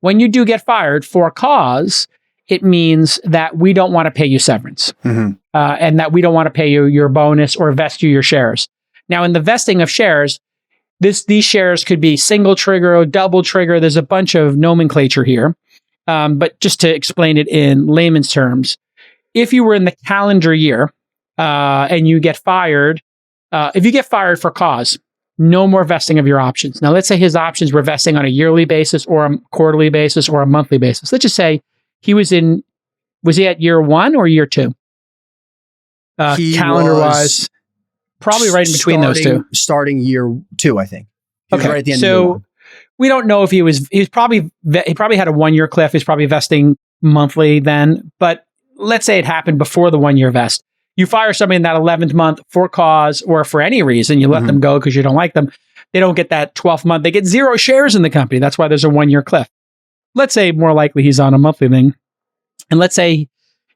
When you do get fired for cause, it means that we don't want to pay you severance and that we don't want to pay you your bonus or vest you your shares. Now, in the vesting of shares, these shares could be single trigger or double trigger. There's a bunch of nomenclature here. But just to explain it in layman's terms, if you were in the calendar year and you get fired, if you get fired for cause, no more vesting of your options. Now, let's say his options were vesting on a yearly basis or a quarterly basis or a monthly basis. Let's just say was he at year 1 or year 2? Calendar-wise, probably right in between those two. Starting year 2, I think. He was right at the end of year 1. We don't know if he probably had a 1-year cliff. He's probably vesting monthly then, but let's say it happened before the 1-year vest. You fire somebody in that 11th month for cause or for any reason, you let them go because you don't like them. They don't get that 12th month. They get 0 shares in the company. That's why there's a 1-year cliff. Let's say more likely he's on a monthly thing. And let's say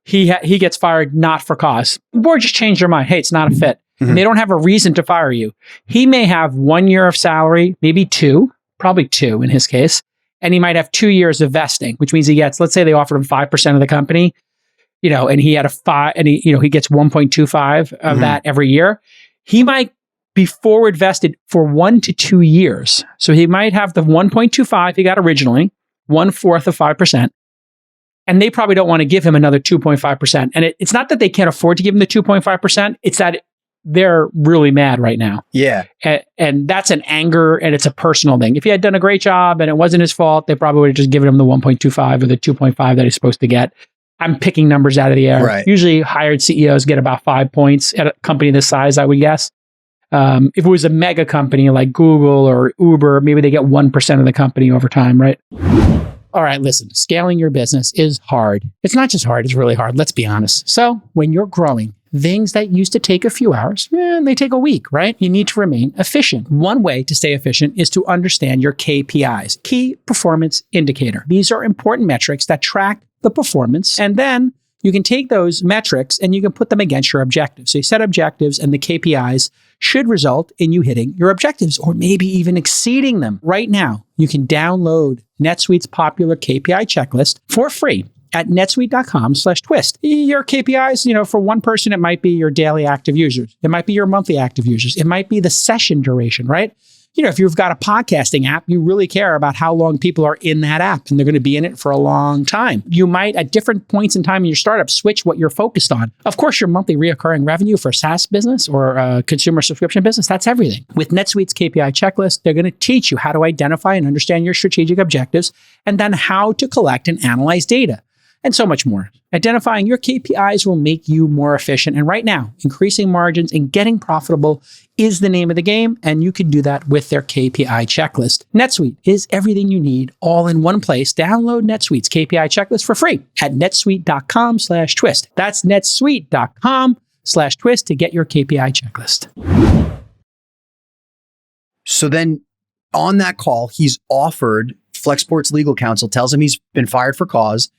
he gets fired not for cause. The board just changed their mind. Hey, it's not a fit. And they don't have a reason to fire you. He may have 1 year of salary, maybe 2, probably 2 in his case. And he might have 2 years of vesting, which means he gets, let's say they offered him 5% of the company, and he had a 5, and he gets 1.25 of that every year. He might be forward vested for 1 to 2 years. So he might have the 1.25 he got originally, 1/4 of 5%. And they probably don't want to give him another 2.5%. And it's not that they can't afford to give him the 2.5%. It's that they're really mad right now. Yeah. And that's an anger and it's a personal thing. If he had done a great job and it wasn't his fault, they probably would have just given him the 1.25 or the 2.5 that he's supposed to get. I'm picking numbers out of the air. Right. Usually hired CEOs get about 5 points at a company this size, I would guess. If it was a mega company like Google or Uber, maybe they get 1% of the company over time, right? All right, listen, scaling your business is hard. It's not just hard, it's really hard. Let's be honest. So when you're growing, things that used to take a few hours, they take a week, right? You need to remain efficient. One way to stay efficient is to understand your KPIs, key performance indicator. These are important metrics that track the performance, and then you can take those metrics and you can put them against your objectives. So you set objectives and the KPIs should result in you hitting your objectives or maybe even exceeding them. Right now, you can download NetSuite's popular KPI checklist for free at netsuite.com/twist. Your KPIs, for one person, it might be your daily active users. It might be your monthly active users. It might be the session duration, right? If you've got a podcasting app, you really care about how long people are in that app and they're going to be in it for a long time. You might, at different points in time in your startup, switch what you're focused on. Of course, your monthly reoccurring revenue for a SaaS business or a consumer subscription business, that's everything. With NetSuite's KPI checklist, they're going to teach you how to identify and understand your strategic objectives and then how to collect and analyze data. And so much more. Identifying your KPIs will make you more efficient. And right now, increasing margins and getting profitable is the name of the game. And you can do that with their KPI checklist. NetSuite is everything you need all in one place. Download NetSuite's KPI checklist for free at netsuite.com/twist. That's netsuite.com/twist to get your KPI checklist. So then on that call, he's offered Flexport's legal counsel, tells him he's been fired for cause.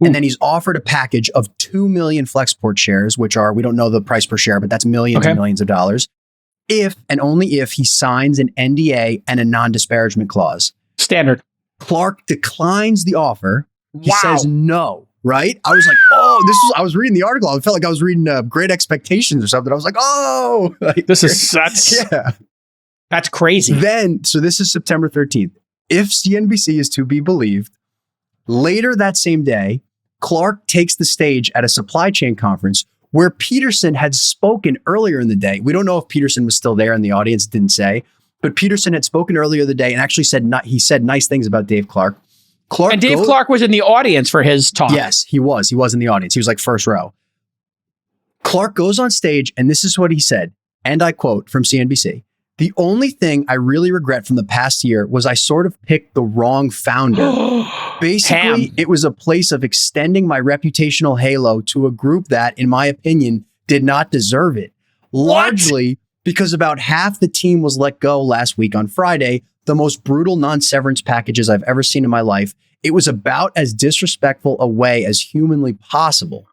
And then he's offered a package of 2 million Flexport shares, which are, we don't know the price per share, but that's millions and millions of dollars. If and only if he signs an NDA and a non-disparagement clause. Standard. Clark declines the offer. He says no, right? I was like, oh, I was reading the article. I felt like I was reading Great Expectations or something. I was like, oh. Like, this is that's crazy. So this is September 13th. If CNBC is to be believed, later that same day, Clark takes the stage at a supply chain conference where Peterson had spoken earlier in the day. We don't know if Peterson was still there and the audience didn't say, but Peterson had spoken earlier in the day and actually said nice things about Dave Clark. And Dave Clark was in the audience for his talk. Yes, he was. He was in the audience. He was like first row. Clark goes on stage and this is what he said, and I quote from CNBC. The only thing I really regret from the past year was I sort of picked the wrong founder. Basically, it was a place of extending my reputational halo to a group that, in my opinion, did not deserve it. Largely because about half the team was let go last week on Friday, the most brutal non-severance packages I've ever seen in my life. It was about as disrespectful a way as humanly possible.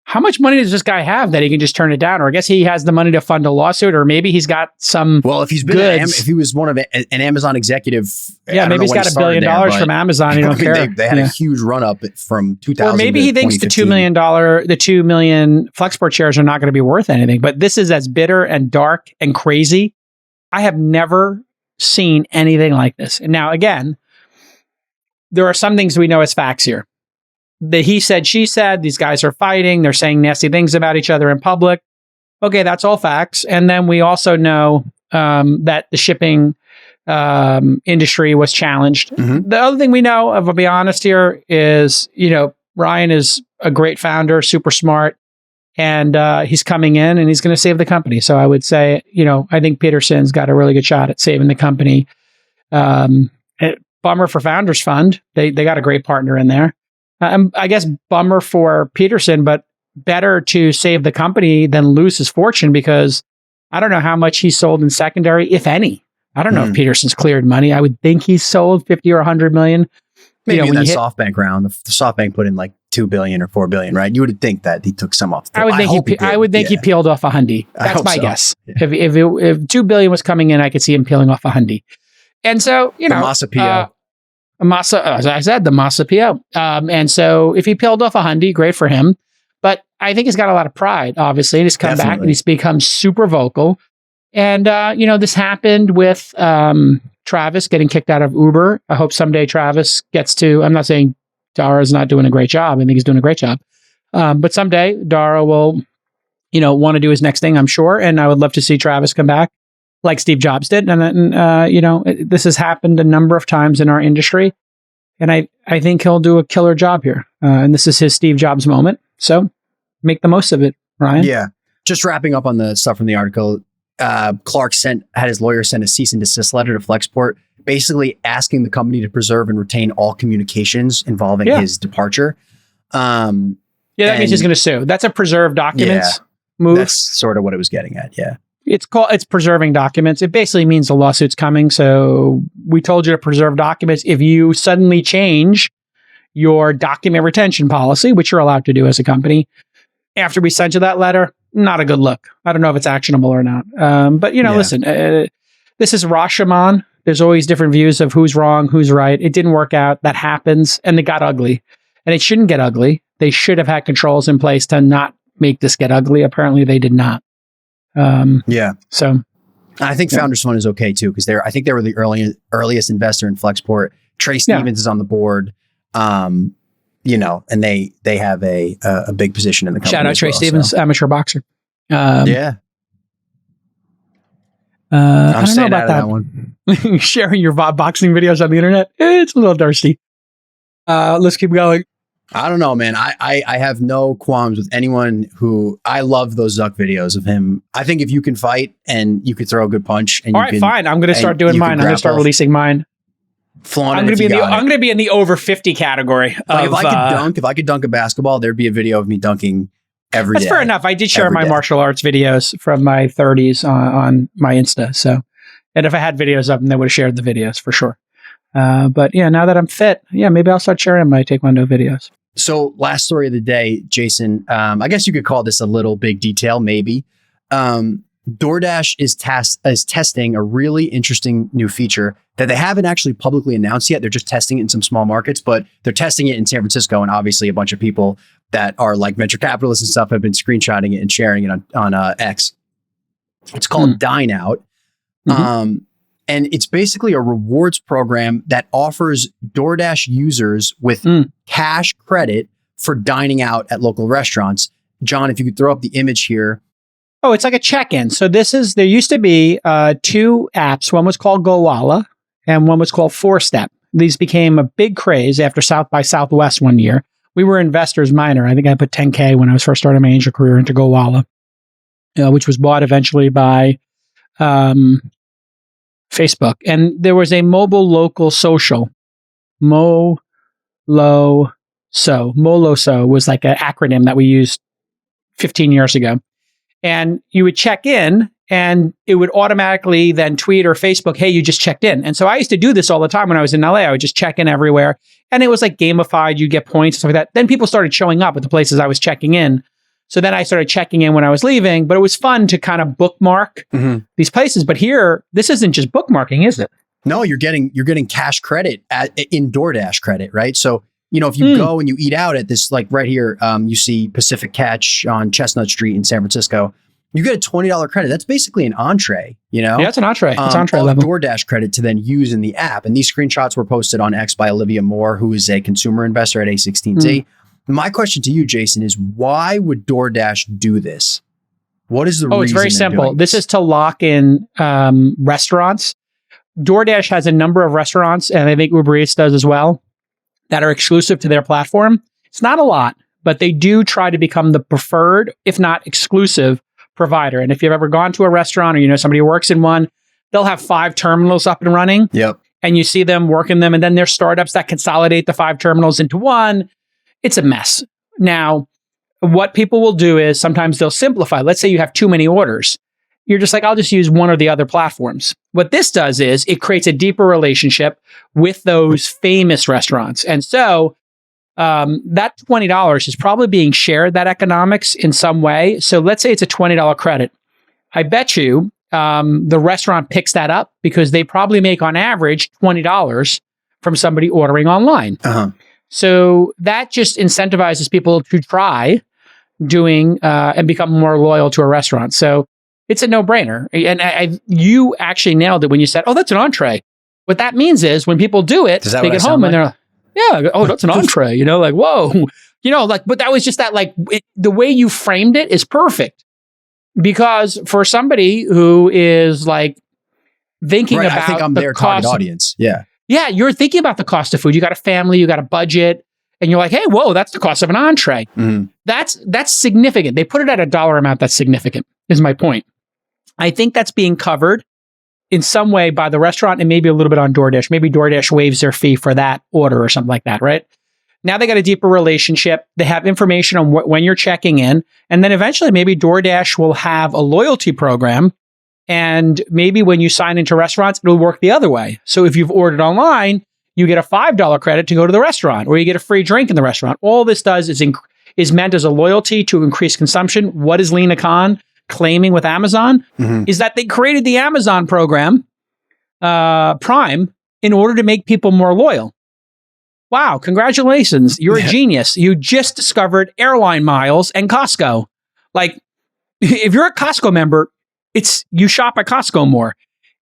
How much money does this guy have that he can just turn it down? Or I guess he has the money to fund a lawsuit, or maybe he's got some. Well, if he's been, if he was one of an Amazon executive, maybe he's got $1 billion from Amazon. He don't care. They had a huge run up from 2000. Or maybe he thinks the $2 million Flexport shares are not going to be worth anything. But this is as bitter and dark and crazy. I have never seen anything like this. And now, again, there are some things we know as facts here. The he said, she said, these guys are fighting. They're saying nasty things about each other in public. Okay, that's all facts. And then we also know that the shipping industry was challenged. Mm-hmm. The other thing we know, I'll be honest here, is, Ryan is a great founder, super smart, and he's coming in and he's going to save the company. So I would say, I think Peterson's got a really good shot at saving the company. Bummer for Founders Fund. They got a great partner in there. I guess bummer for Peterson, but better to save the company than lose his fortune, because I don't know how much he sold in secondary, if any. I don't know if Peterson's cleared money. I would think he's sold 50 or 100 million. Maybe in that SoftBank round, the SoftBank put in like 2 billion or 4 billion, right? You would think that he took some off. I would think he peeled off a hundy. That's my guess. Yeah. If 2 billion was coming in, I could see him peeling off a hundy. And so, the Masa PO. As I said, the Masa PO. And so if he peeled off a hundy, great for him. But I think he's got a lot of pride, obviously. And he's come back and he's become super vocal. And, this happened with Travis getting kicked out of Uber. I hope someday Travis gets to, I'm not saying Dara's not doing a great job. I think he's doing a great job. But someday Dara will, want to do his next thing, I'm sure. And I would love to see Travis come back like Steve Jobs did. And this has happened a number of times in our industry. And I think he'll do a killer job here. And this is his Steve Jobs moment. So make the most of it, Ryan. Yeah. Just wrapping up on the stuff from the article. Clark had his lawyer send a cease and desist letter to Flexport, basically asking the company to preserve and retain all communications involving his departure. That means he's going to sue. That's a preserve documents move. That's sort of what it was getting at. Yeah. It's preserving documents. It basically means the lawsuit's coming. So we told you to preserve documents. If you suddenly change your document retention policy, which you're allowed to do as a company, after we sent you that letter, not a good look. I don't know if it's actionable or not. But listen, this is Rashomon. There's always different views of who's wrong, who's right. It didn't work out. That happens. And it got ugly. And it shouldn't get ugly. They should have had controls in place to not make this get ugly. Apparently they did not. So I think Founders Fund is okay too, because I think they were the earliest investor in Flexport. Trey Stevens is on the board. And they have a big position in the company. Shout out Trey Stevens, amateur boxer. I'm staying out of that one. Sharing your boxing videos on the internet, it's a little thirsty. Let's keep going. I don't know, man. I have no qualms with anyone who, I love those Zuck videos of him. I think if you can fight and you could throw a good punch, and fine. I'm going to start doing mine. I'm going to start releasing mine. I'm going to be in the over 50 category. If I could dunk a basketball, there'd be a video of me dunking every day. That's fair enough. I did share my martial arts videos from my 30s on my Insta. So And if I had videos of them, they would have shared the videos for sure. But yeah, now that I'm fit, maybe I'll start sharing my Taekwondo videos. So last story of the day, Jason, I guess you could call this a little big detail, maybe. DoorDash is testing a really interesting new feature that they haven't actually publicly announced yet. They're just testing it in some small markets, but they're testing it in San Francisco. And obviously a bunch of people that are like venture capitalists and stuff have been screenshotting it and sharing it on X. It's called Dine Out. And it's basically a rewards program that offers DoorDash users with cash credit for dining out at local restaurants. John, if you could throw up the image here. Oh, it's like a check-in. So there used to be 2 apps. One was called GoWalla and one was called 4Step. These became a big craze after South by Southwest one year. We were investors minor. I think I put $10K when I was first starting my angel career into GoWalla, which was bought eventually by Facebook. And there was a mobile local social, MoLoSo. MoLoSo was like an acronym that we used 15 years ago. And you would check in and it would automatically then tweet or Facebook, hey, you just checked in. And so I used to do this all the time when I was in LA. I would just check in everywhere. And it was like gamified. You get points and stuff like that. Then people started showing up at the places I was checking in. So then I started checking in when I was leaving, but it was fun to kind of bookmark these places. But here, this isn't just bookmarking, is it? No, you're getting cash credit in DoorDash credit, right? So, if you go and you eat out at this, like right here, you see Pacific Catch on Chestnut Street in San Francisco, you get a $20 credit. That's basically an entree, Yeah, it's an entree. It's entree level. DoorDash credit to then use in the app. And these screenshots were posted on X by Olivia Moore, who is a consumer investor at A16Z. My question to you, Jason, is why would DoorDash do this? What is the reason? Oh, it's very simple. This is to lock in restaurants. DoorDash has a number of restaurants, and I think Uber Eats does as well, that are exclusive to their platform. It's not a lot, but they do try to become the preferred, if not exclusive, provider. And if you've ever gone to a restaurant or somebody who works in one, they'll have 5 terminals up and running. Yep. And you see them working them, and then there's startups that consolidate the 5 terminals into one. It's a mess. Now, what people will do is sometimes they'll simplify. Let's say you have too many orders. You're just like, I'll just use one or the other platforms. What this does is it creates a deeper relationship with those famous restaurants. And so that $20 is probably being shared, that economics, in some way. So let's say it's a $20 credit. I bet you the restaurant picks that up because they probably make on average $20 from somebody ordering online. So that just incentivizes people to try doing and become more loyal to a restaurant. So it's a no-brainer. And you actually nailed it when you said, oh, that's an entree. What that means is when people do it, they get home and they're like, yeah, oh, that's an entree, like, whoa, but that was just that, the way you framed it is perfect. Because for somebody who is like thinking about I think I'm their target audience. Yeah. Yeah, you're thinking about the cost of food. You got a family, you got a budget, and you're like, hey, whoa, that's the cost of an entree. That's significant. They put it at a dollar amount that's significant, is my point. I think that's being covered in some way by the restaurant and maybe a little bit on DoorDash. Maybe DoorDash waives their fee for that order or something like that, right? Now they got a deeper relationship. They have information on when you're checking in. And then eventually maybe DoorDash will have a loyalty program. And maybe when you sign into restaurants, it'll work the other way. So if you've ordered online, you get a $5 credit to go to the restaurant, or you get a free drink in the restaurant. All this does is meant as a loyalty to increase consumption. What is Lena Khan claiming with Amazon? Is that they created the Amazon program, Prime, in order to make people more loyal. Wow, congratulations. You're a genius. You just discovered airline miles and Costco. Like, if you're a Costco member, you shop at Costco more.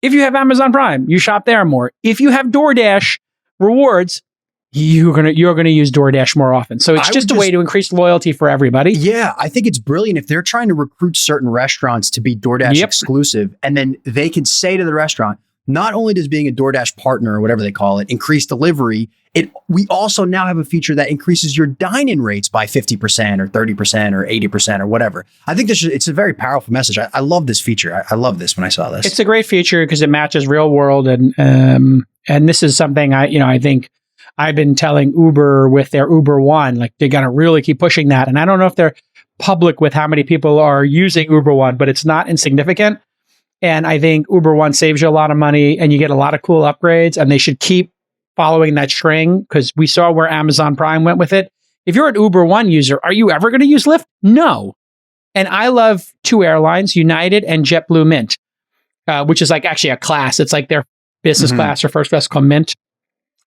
If you have Amazon Prime, you shop there more. If you have DoorDash rewards, you're gonna use DoorDash more often. So it's just a way to increase loyalty for everybody. Yeah, I think it's brilliant if they're trying to recruit certain restaurants to be DoorDash exclusive, and then they can say to the restaurant, not only does being a DoorDash partner or whatever they call it increase delivery, we also now have a feature that increases your dine-in rates by 50% or 30% or 80% or whatever. I think it's a very powerful message. I love this feature. I love this when I saw this. It's a great feature because it matches real world, and this is something I think I've been telling Uber with their Uber One, like they got to really keep pushing that. And I don't know if they're public with how many people are using Uber One, but it's not insignificant. And I think Uber One saves you a lot of money and you get a lot of cool upgrades, and they should keep following that string because we saw where Amazon Prime went with it. If you're an Uber One user, are you ever going to use Lyft? No. And I love two airlines, United and JetBlue Mint, which is like actually a class. It's like their business class or first class called Mint.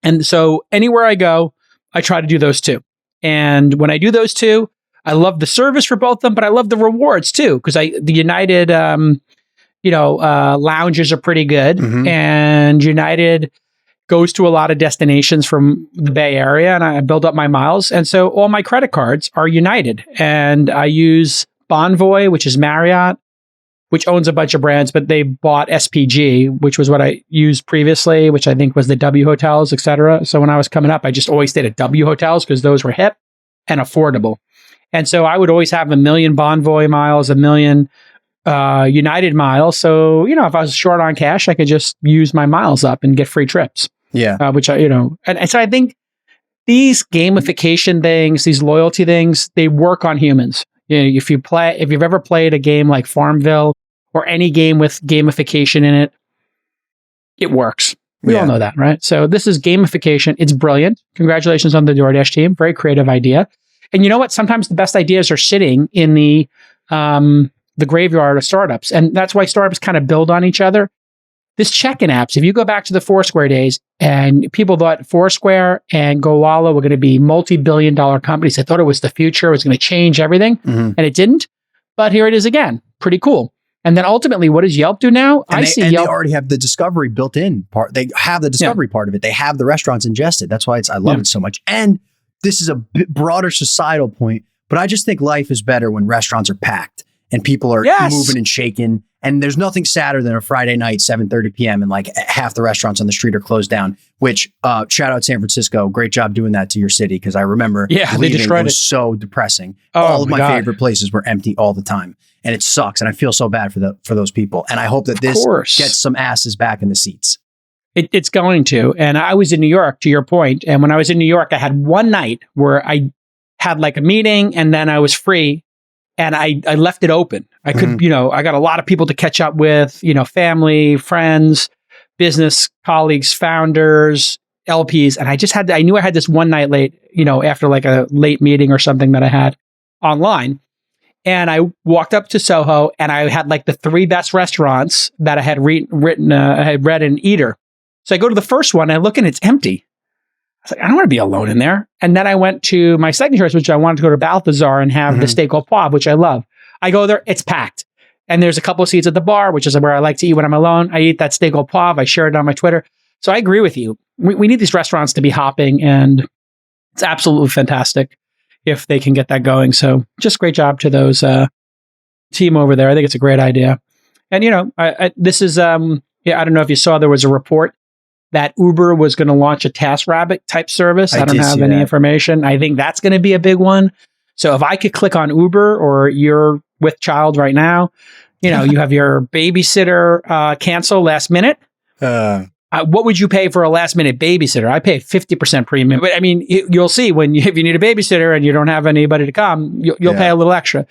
And so anywhere I go, I try to do those two. And when I do those two, I love the service for both of them, but I love the rewards too, because the United, lounges are pretty good, and United goes to a lot of destinations from the Bay Area, and I build up my miles. And so all my credit cards are United, and I use Bonvoy, which is Marriott, which owns a bunch of brands, but they bought SPG, which was what I used previously, which I think was the W hotels, et cetera. So when I was coming up, I just always stayed at W hotels because those were hip and affordable. And so I would always have 1 million Bonvoy miles, 1 million United miles. So, if I was short on cash, I could just use my miles up and get free trips. Yeah. And so I think these gamification things, these loyalty things, they work on humans. If you've ever played a game like Farmville or any game with gamification in it, it works. We all know that, right? So this is gamification. It's brilliant. Congratulations on the DoorDash team. Very creative idea. And you know what? Sometimes the best ideas are sitting in the graveyard of startups. And that's why startups kind of build on each other. This check-in apps, if you go back to the Foursquare days, and people thought Foursquare and GoWalla were going to be multi-billion-dollar companies. They thought it was the future. It was going to change everything. And it didn't. But here it is again. Pretty cool. And then ultimately, what does Yelp do now? They already have the discovery built in part. They have the discovery part of it. They have the restaurants ingested. That's why I love it so much. And this is a bit broader societal point, but I just think life is better when restaurants are packed and people are moving and shaking. And there's nothing sadder than a Friday night, 7:30 p.m. and like half the restaurants on the street are closed down, which shout out San Francisco. Great job doing that to your city. Cause I remember they destroyed it. Was so depressing. All of my favorite places were empty all the time. And it sucks. And I feel so bad for those people. And I hope that this gets some asses back in the seats. It's going to. And I was in New York, to your point. And when I was in New York, I had one night where I had like a meeting and then I was free and I left it open. I could, I got a lot of people to catch up with, family, friends, business colleagues, founders, LPs. And I knew I had this one night late, after like a late meeting or something that I had online. And I walked up to Soho and I had like the 3 best restaurants that I had I had read in Eater. So I go to the first one and I look and it's empty. I was like, I don't want to be alone in there. And then I went to my second choice, which I wanted to go to Balthazar and have the steak au poivre, which I love. I go there, it's packed. And there's a couple of seats at the bar, which is where I like to eat when I'm alone. I eat that steak au poivre. I share it on my Twitter. So I agree with you. We need these restaurants to be hopping, and it's absolutely fantastic if they can get that going. So just great job to those team over there. I think it's a great idea. And, this is, I don't know if you saw, there was a report that Uber was going to launch a TaskRabbit type service. I don't have any information. I think that's going to be a big one. So if I could click on Uber, or you're with child right now, you have your babysitter cancel last minute. What would you pay for a last minute babysitter? I pay 50% premium. But I mean, you'll see if you need a babysitter and you don't have anybody to come, you'll pay a little extra.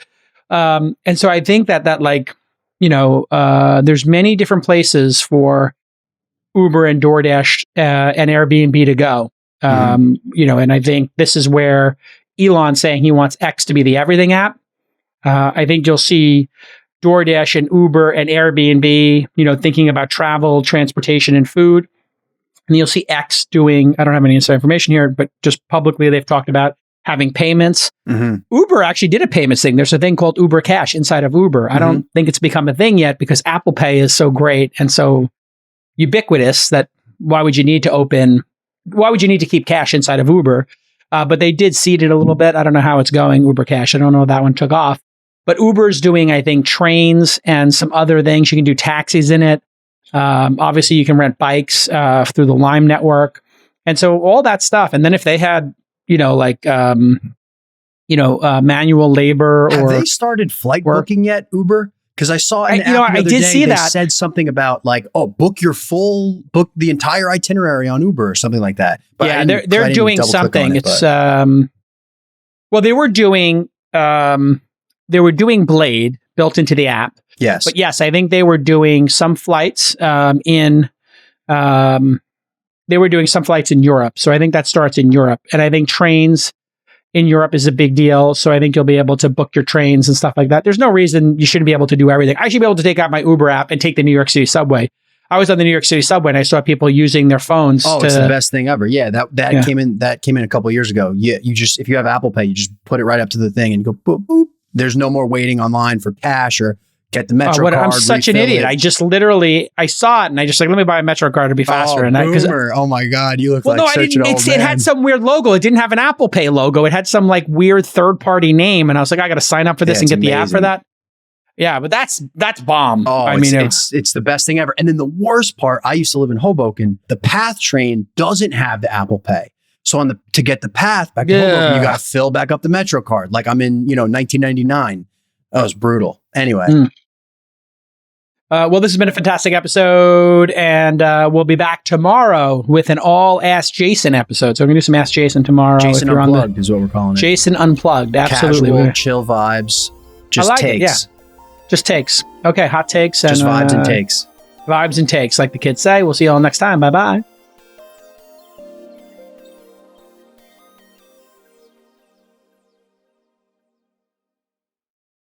And so I think that there's many different places for Uber and DoorDash and Airbnb to go. And I think this is where Elon's saying he wants X to be the everything app. I think you'll see DoorDash and Uber and Airbnb, thinking about travel, transportation, and food. And you'll see X doing, I don't have any inside information here, but just publicly they've talked about having payments. Uber actually did a payments thing. There's a thing called Uber Cash inside of Uber. I don't think it's become a thing yet because Apple Pay is so great and so ubiquitous that why would you need to keep cash inside of Uber? But they did seed it a little bit. I don't know how it's going, Uber Cash. I don't know if that one took off. But Uber's doing, I think, trains and some other things. You can do taxis in it. Obviously, you can rent bikes through the Lime network. And so all that stuff. And then if they had, manual labor Have they started flight booking yet, Uber? Because I saw in the app the other day, they said something about like, book the entire itinerary on Uber or something like that. But yeah, they're doing something. It's they were doing Blade built into the app. Yes. But yes, I think they were doing some flights they were doing some flights in Europe. So I think that starts in Europe. And I think trains in Europe is a big deal. So I think you'll be able to book your trains and stuff like that. There's no reason you shouldn't be able to do everything. I should be able to take out my Uber app and take the New York City subway. I was on the New York City subway and I saw people using their phones. Oh, it's the best thing ever. Yeah, that came in a couple of years ago. Yeah, you just, if you have Apple Pay, you just put it right up to the thing and go boop, boop. There's no more waiting online for cash or get the Metro card. I'm such an idiot. I just literally, I saw it and I just like, let me buy a Metro card to be faster. Oh my God, you look like such an old man. It had some weird logo. It didn't have an Apple Pay logo. It had some like weird third-party name. And I was like, I got to sign up for this and get the app for that. Yeah, but that's bomb. Oh, it's the best thing ever. And then the worst part, I used to live in Hoboken. The PATH train doesn't have the Apple Pay. So to get the PATH back to Hoboken, you got to fill back up the Metro card. Like I'm in, 1999. That was brutal. Anyway. Well, this has been a fantastic episode, and we'll be back tomorrow with an all Ask Jason episode. So we're going to do some Ask Jason tomorrow. Jason Unplugged is what we're calling it. Jason Unplugged, absolutely. Casual, chill vibes, just takes. Just takes. Okay, hot takes. Just vibes and takes. Vibes and takes, like the kids say. We'll see you all next time. Bye-bye.